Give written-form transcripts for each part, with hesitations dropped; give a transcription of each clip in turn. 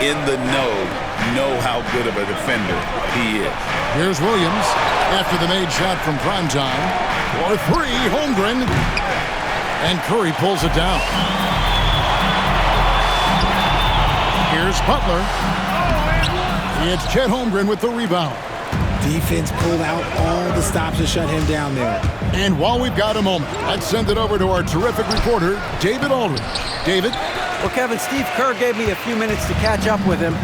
in the know how good of a defender he is. Here's Williams after the made shot from primetime. For three, Holmgren. And Curry pulls it down. Here's Butler. It's Chet Holmgren with the rebound. Defense pulled out all the stops to shut him down there. And while we've got a moment, let's send it over to our terrific reporter, David Aldridge. David? Well, Kevin, Steve Kerr gave me a few minutes to catch up with him,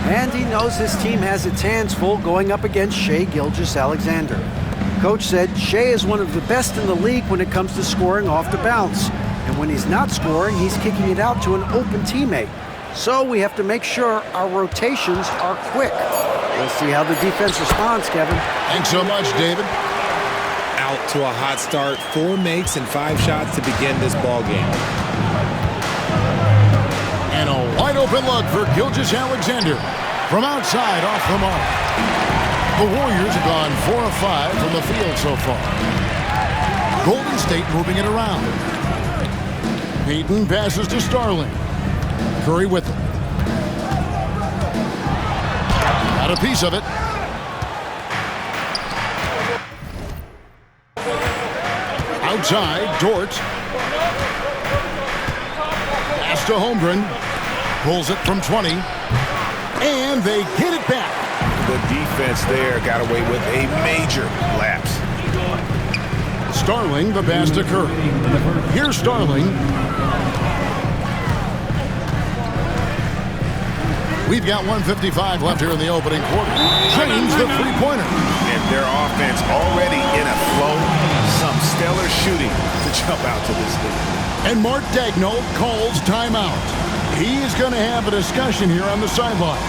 and he knows his team has its hands full going up against Shai Gilgeous-Alexander. Coach said Shai is one of the best in the league when it comes to scoring off the bounce, and when he's not scoring, he's kicking it out to an open teammate. So we have to make sure our rotations are quick. We'll see how the defense responds, Kevin. Thanks so much, David. Out to a hot start, 4 makes and 5 shots to begin this ball game. And a wide open look for Gilgeous-Alexander from outside off the mark. The Warriors have gone 4 of 5 from the field so far. Golden State moving it around. Payton passes to Starling. Curry with it. Got a piece of it. Outside, Dort. Pass to Holmgren. Pulls it from 20. And they get it back. The defense there got away with a major lapse. Starling, the pass to Curry. Here's Starling. We've got 1:55 left here in the opening quarter. James, the three-pointer. And their offense already in a flow. Some stellar shooting to jump out to this lead. And Mark Daigneault calls timeout. He's going to have a discussion here on the sideline.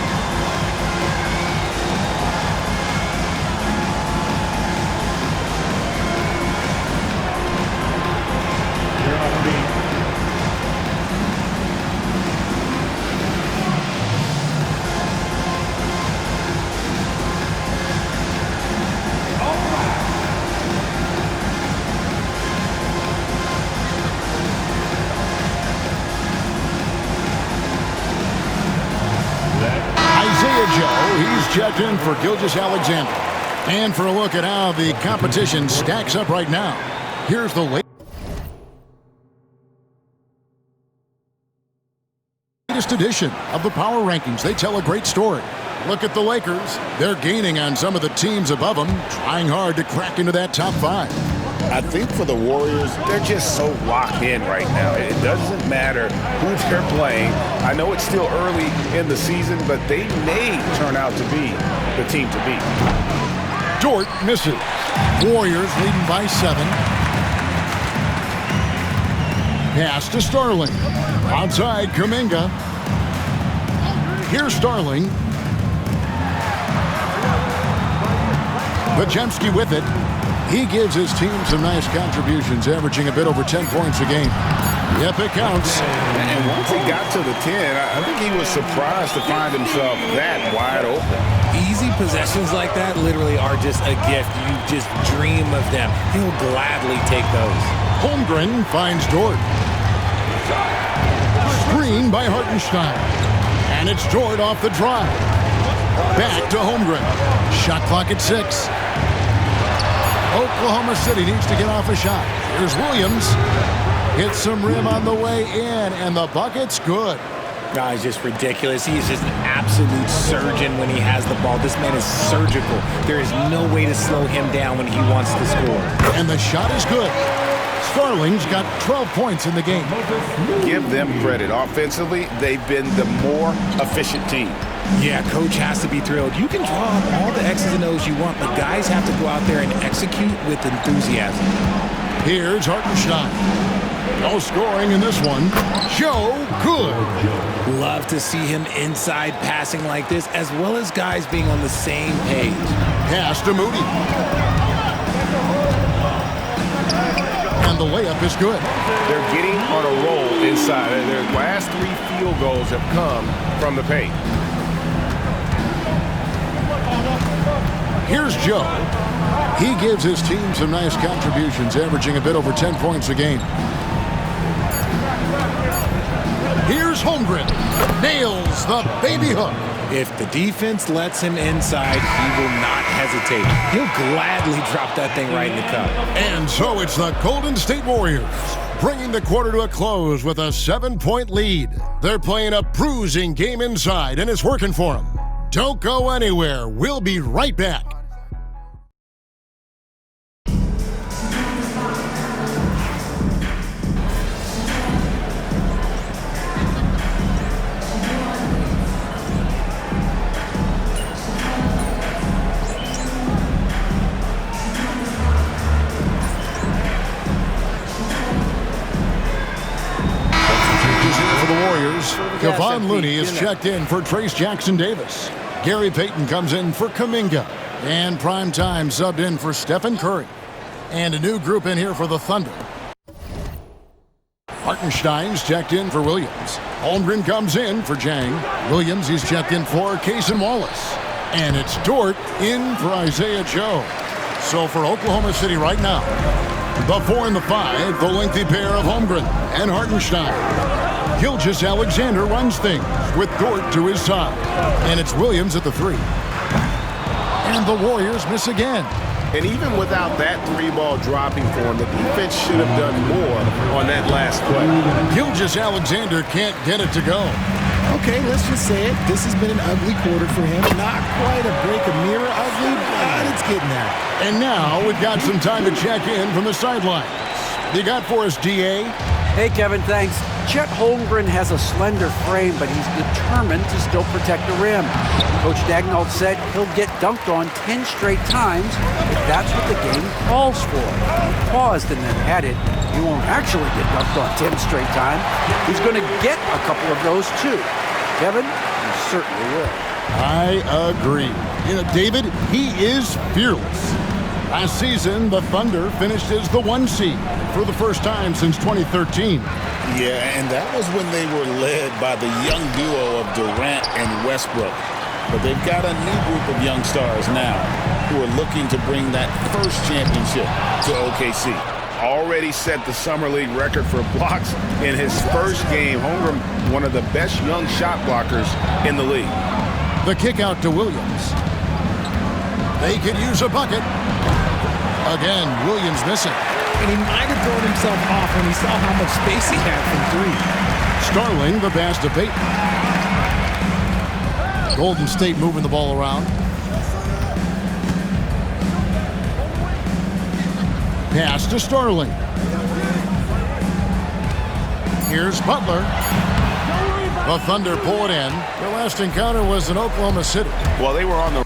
He's checked in for Gilgeous-Alexander. And for a look at how the competition stacks up right now, here's the latest edition of the Power Rankings. They tell a great story. Look at the Lakers. They're gaining on some of the teams above them, trying hard to crack into that top 5. I think for the Warriors, they're just so locked in right now. It doesn't matter who they're playing. I know it's still early in the season, but they may turn out to be the team to beat. Dort misses. Warriors leading by 7. Pass to Starling. Outside, Kuminga. Here's Starling. Podziemski with it. He gives his team some nice contributions, averaging a bit over 10 points a game. Yep, it counts. And once he got to the 10, I think he was surprised to find himself that wide open. Easy possessions like that literally are just a gift. You just dream of them. He'll gladly take those. Holmgren finds Dort. Screen by Hartenstein. And it's Dort off the drive. Back to Holmgren. Shot clock at 6. Oklahoma City needs to get off a shot. Here's Williams. Hits some rim on the way in, and the bucket's good. No, he's just ridiculous. He is just an absolute surgeon when he has the ball. This man is surgical. There is no way to slow him down when he wants to score. And the shot is good. Starling's got 12 points in the game. Give them credit. Offensively, they've been the more efficient team. Yeah, coach has to be thrilled. You can draw up all the X's and O's you want, but guys have to go out there and execute with enthusiasm. Here's Hartenstein. No scoring in this one. Joe Good. Love to see him inside passing like this, as well as guys being on the same page. Pass to Moody. And the layup is good. They're getting on a roll inside. Their last 3 field goals have come from the paint. Here's Joe. He gives his team some nice contributions, averaging a bit over 10 points a game. Here's Holmgren. Nails hits the baby hook. If the defense lets him inside, he will not hesitate. He'll gladly drop that thing right in the cup. And so it's the Golden State Warriors, bringing the quarter to a close with a 7-point lead. They're playing a bruising game inside, and it's working for them. Don't go anywhere. We'll be right back. Kevon Looney is checked in for Trace Jackson-Davis. Gary Payton comes in for Kuminga. And Primetime subbed in for Stephen Curry. And a new group in here for the Thunder. Hartenstein's checked in for Williams. Holmgren comes in for Jang. Williams, he's checked in for Cason Wallace. And it's Dort in for Isaiah Joe. So for Oklahoma City right now, the 4 and the 5, the lengthy pair of Holmgren and Hartenstein. Gilgeous-Alexander runs things with Dort to his side. And it's Williams at the 3. And the Warriors miss again. And even without that 3-ball dropping for him, the defense should have done more on that last play. Gilgeous-Alexander can't get it to go. Okay, let's just say it. This has been an ugly quarter for him. Not quite a break a mirror ugly, but it's getting there. And now we've got some time to check in from the sidelines. You got for us, D.A.? Hey, Kevin, thanks. Chet Holmgren has a slender frame, but he's determined to still protect the rim. Coach Daigneault said he'll get dunked on 10 straight times if that's what the game calls for. He paused and then added, he won't actually get dunked on 10 straight times. He's going to get a couple of those, too. Kevin, he certainly will. I agree. You know, David, he is fearless. Last season, the Thunder finished as the 1 seed for the first time since 2013. Yeah, and that was when they were led by the young duo of Durant and Westbrook. But they've got a new group of young stars now who are looking to bring that first championship to OKC. Already set the Summer League record for blocks in his first game. Holmgren, one of the best young shot blockers in the league. The kick out to Williams. They could use a bucket. Again, Williams missing. And he might have thrown himself off when he saw how much space he had from 3. Starling the pass to Payton. Golden State moving the ball around. Pass to Starling. Here's Butler. The Thunder pull it in. Their last encounter was in Oklahoma City. Well, they were on the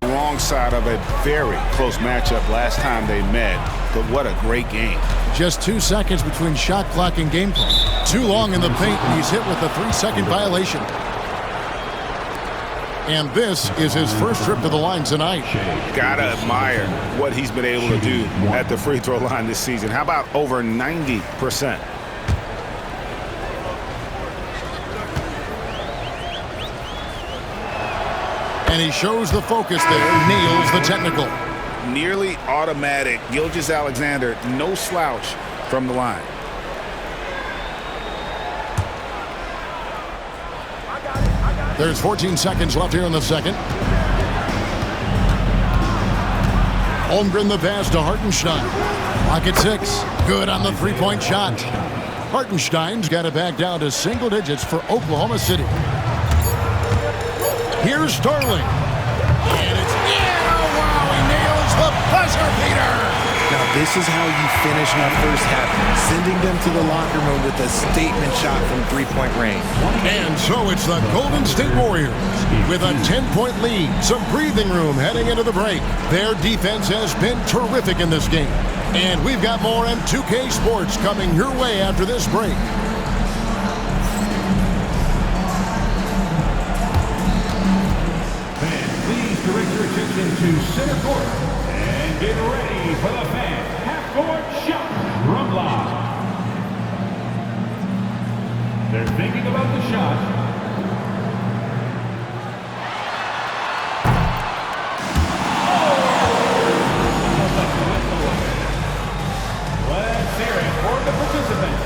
wrong side of a very close matchup last time they met, but what a great game. Just 2 seconds between shot clock and game clock. Too long in the paint, and he's hit with a 3-second violation. And this is his first trip to the line tonight. Gotta admire what he's been able to do at the free throw line this season. How about over 90%? And he shows the focus there, nails the technical. Nearly automatic. Gilgeous-Alexander, no slouch from the line. There's 14 seconds left here in the second. Holmgren the pass to Hartenstein. Clock at 6. Good on the 3-point shot. Hartenstein's got it back down to single digits for Oklahoma City. Here's Starling. And it's in. Oh, wow, he nails the buzzer beater. Now, this is how you finish in the first half, sending them to the locker room with a statement shot from 3-point range. And so it's the Golden State Warriors with a 10-point lead, some breathing room heading into the break. Their defense has been terrific in this game. And we've got more M2K Sports coming your way after this break. To center court and get ready for the fan half-court shot from Block. They're thinking about the shot. Let's hear it for the participants.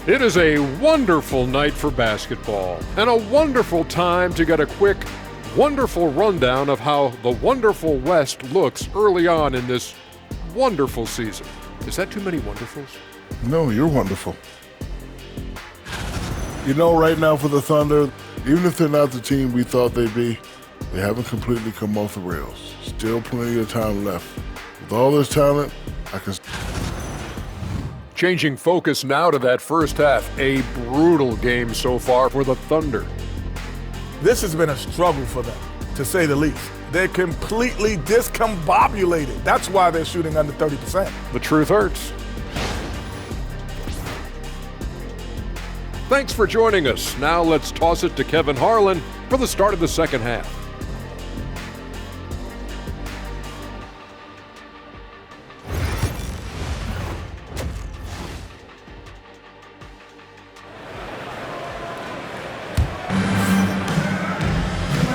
It is a wonderful night for basketball and a wonderful time to get a quick, wonderful rundown of how the wonderful West looks early on in this wonderful season. Is that too many wonderfuls? No, you're wonderful. You know, right now for the Thunder, even if they're not the team we thought they'd be, they haven't completely come off the rails. Still plenty of time left. With all this talent, I can... Changing focus now to that first half. A brutal game so far for the Thunder. This has been a struggle for them, to say the least. They're completely discombobulated. That's why they're shooting under 30%. The truth hurts. Thanks for joining us. Now let's toss it to Kevin Harlan for the start of the second half.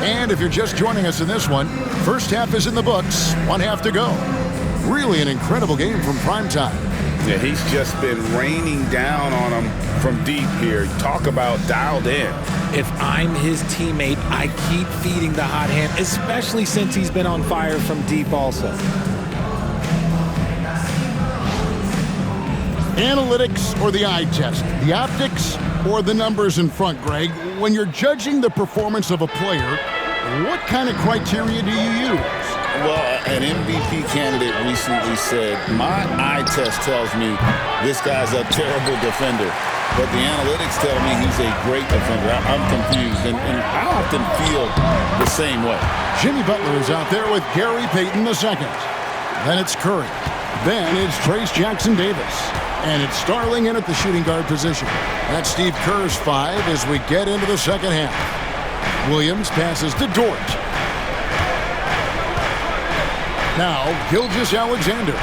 And if you're just joining us in this one, first half is in the books, one half to go. Really an incredible game from primetime. Yeah, he's just been raining down on them from deep here. Talk about dialed in. If I'm his teammate, I keep feeding the hot hand, especially since he's been on fire from deep also. Analytics or the eye test? The optics or the numbers in front, Greg? When you're judging the performance of a player, what kind of criteria do you use? Well, an MVP candidate recently said, my eye test tells me this guy's a terrible defender, but the analytics tell me he's a great defender. I'm confused, and I often feel the same way. Jimmy Butler is out there with Gary Payton II. Then it's Curry. Then it's Trace Jackson Davis. And it's Starling in at the shooting guard position. That's Steve Kerr's 5 as we get into the second half. Williams passes to Dort. Now, Gilgeous-Alexander.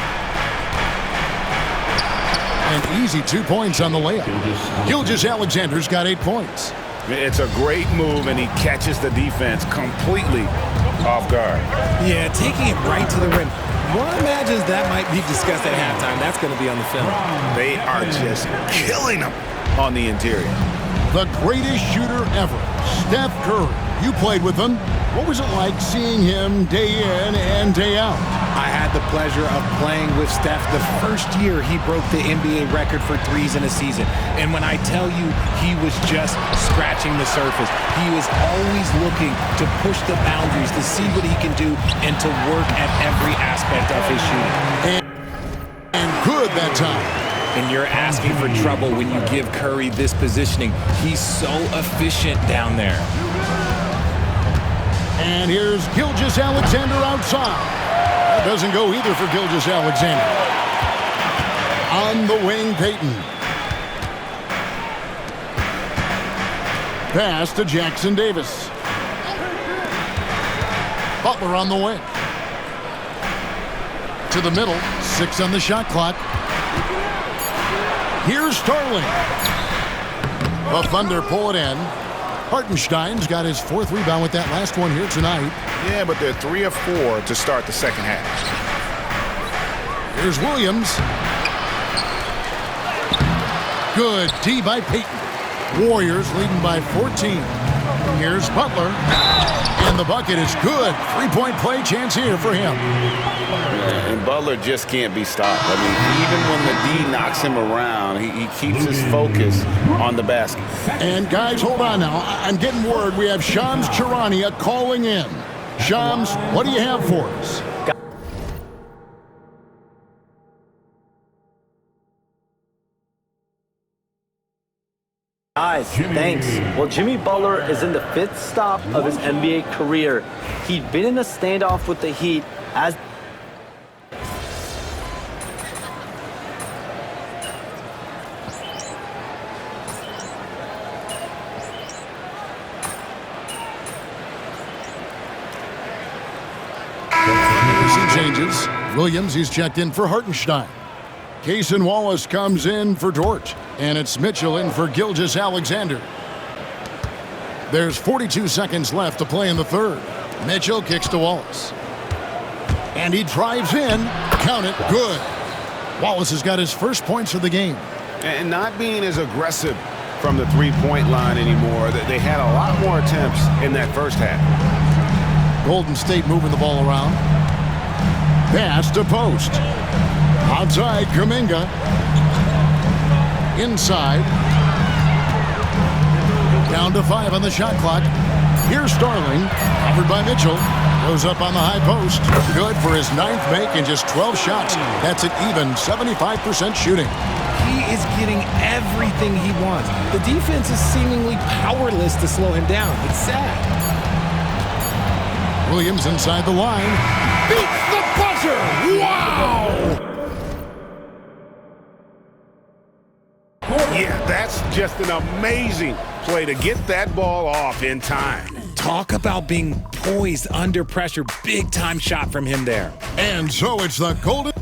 An easy 2 points on the layup. Gilgeous-Alexander's got 8 points. It's a great move, and he catches the defense completely off guard. Yeah, taking it right to the rim. One imagines that might be discussed at halftime. That's going to be on the film. They are just killing him on the interior. The greatest shooter ever, Steph Curry. You played with him. What was it like seeing him day in and day out? I had the pleasure of playing with Steph the first year he broke the NBA record for threes in a season. And when I tell you he was just scratching the surface, he was always looking to push the boundaries, to see what he can do, and to work at every aspect of his shooting. And good that time. And you're asking for trouble when you give Curry this positioning. He's so efficient down there. And here's Gilgeous-Alexander outside. That doesn't go either for Gilgeous-Alexander. On the wing, Payton. Pass to Jackson Davis. Butler on the wing. To the middle, 6 on the shot clock. Here's Starling. The Thunder pull it in. Hartenstein's got his 4th rebound with that last one here tonight. Yeah, but they're 3 of 4 to start the second half. Here's Williams. Good D by Payton. Warriors leading by 14. Here's Butler. And the bucket is good. 3-point play chance here for him. And Butler just can't be stopped. I mean, even when the D knocks him around, he keeps his focus on the basket. And guys, hold on now. I'm getting word we have Shams Charania calling in. Shams, what do you have for us? Guys, thanks. Well, Jimmy Butler is in the 5th stop of his NBA career. He'd been in a standoff with the Heat as changes. Williams, he's checked in for Hartenstein. Cason Wallace comes in for Dort. And it's Mitchell in for Gilgeous-Alexander. There's 42 seconds left to play in the third. Mitchell kicks to Wallace. And he drives in. Count it. Good. Wallace has got his first points of the game. and not being as aggressive from the three-point line anymore. They had a lot more attempts in that first half. Golden State moving the ball around. Pass to post. Outside, Kuminga. Inside. Down to 5 on the shot clock. Here's Starling, covered by Mitchell. Goes up on the high post. Good for his 9th make in just 12 shots. That's an even 75% shooting. He is getting everything he wants. The defense is seemingly powerless to slow him down. It's sad. Williams inside the line. Beats the buzzer! Wow! Yeah, that's just an amazing play to get that ball off in time. Talk about being poised under pressure. Big time shot from him there. And so it's the Golden.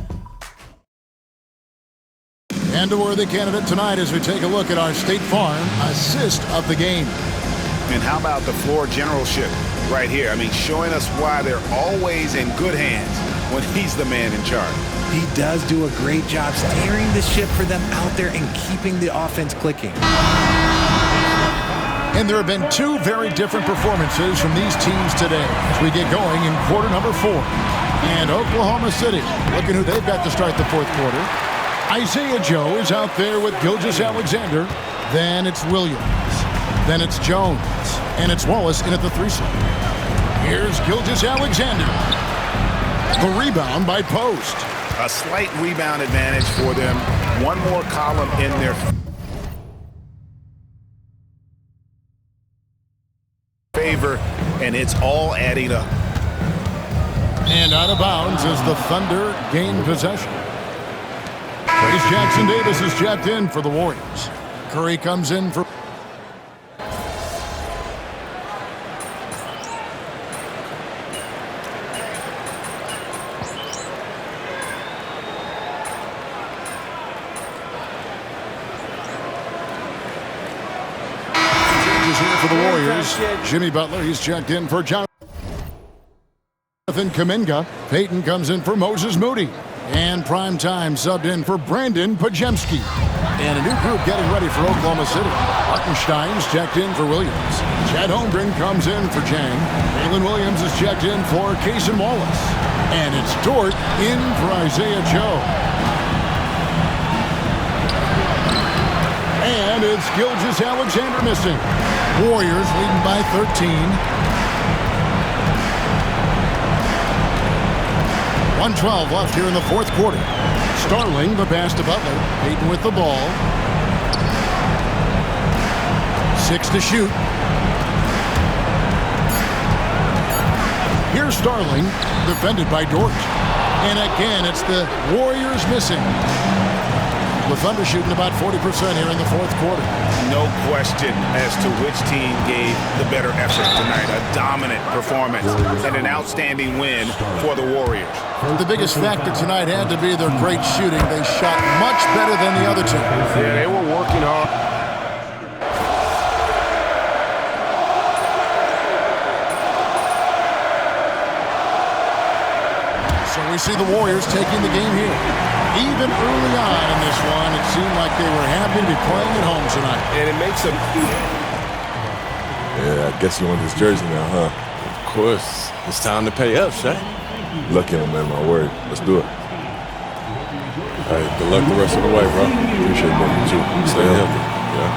And a worthy candidate tonight as we take a look at our State Farm assist of the game. And how about the floor generalship right here? I mean, showing us why they're always in good hands when he's the man in charge. He does do a great job steering the ship for them out there and keeping the offense clicking. And there have been 2 very different performances from these teams today as we get going in quarter number 4. And Oklahoma City, looking who they've got to start the 4th quarter. Isaiah Joe is out there with Gilgeous-Alexander. Then it's Williams. Then it's Jones. And it's Wallace in at the 3 slot. Here's Gilgeous-Alexander. The rebound by Post. A slight rebound advantage for them. One more column in their favor, and it's all adding up. And out of bounds as the Thunder gain possession. Trace Jackson Davis is checked in for the Warriors. Curry comes in for... for the Warriors. Jimmy Butler, he's checked in for Jonathan Kuminga. Payton comes in for Moses Moody. And Primetime subbed in for Brandon Pajemski. And a new group getting ready for Oklahoma City. Hartenstein's checked in for Williams. Chad Holmgren comes in for Chang. Jalen Williams is checked in for Cason Wallace. And it's Dort in for Isaiah Joe. And it's Gilgeous-Alexander missing. Warriors leading by 13. 1:12 left here in the 4th quarter. Starling, the pass to Butler. Payton with the ball. 6 to shoot. Here's Starling, defended by Dort. And again, it's the Warriors missing. The Thunder shooting about 40% here in the 4th quarter. No question as to which team gave the better effort tonight. A dominant performance and an outstanding win for the Warriors. The biggest factor tonight had to be their great shooting. They shot much better than the other two. Yeah, they were working hard. So we see the Warriors taking the game here. Even early on in this one, it seemed like they were happy to be playing at home tonight. And it makes them... Yeah, I guess you want this jersey now, huh? Of course. It's time to pay up, Shay. Lucky him, man, my word. Let's do it. All right, good luck the rest of the way, bro. Appreciate that, you too. Stay healthy. Yeah.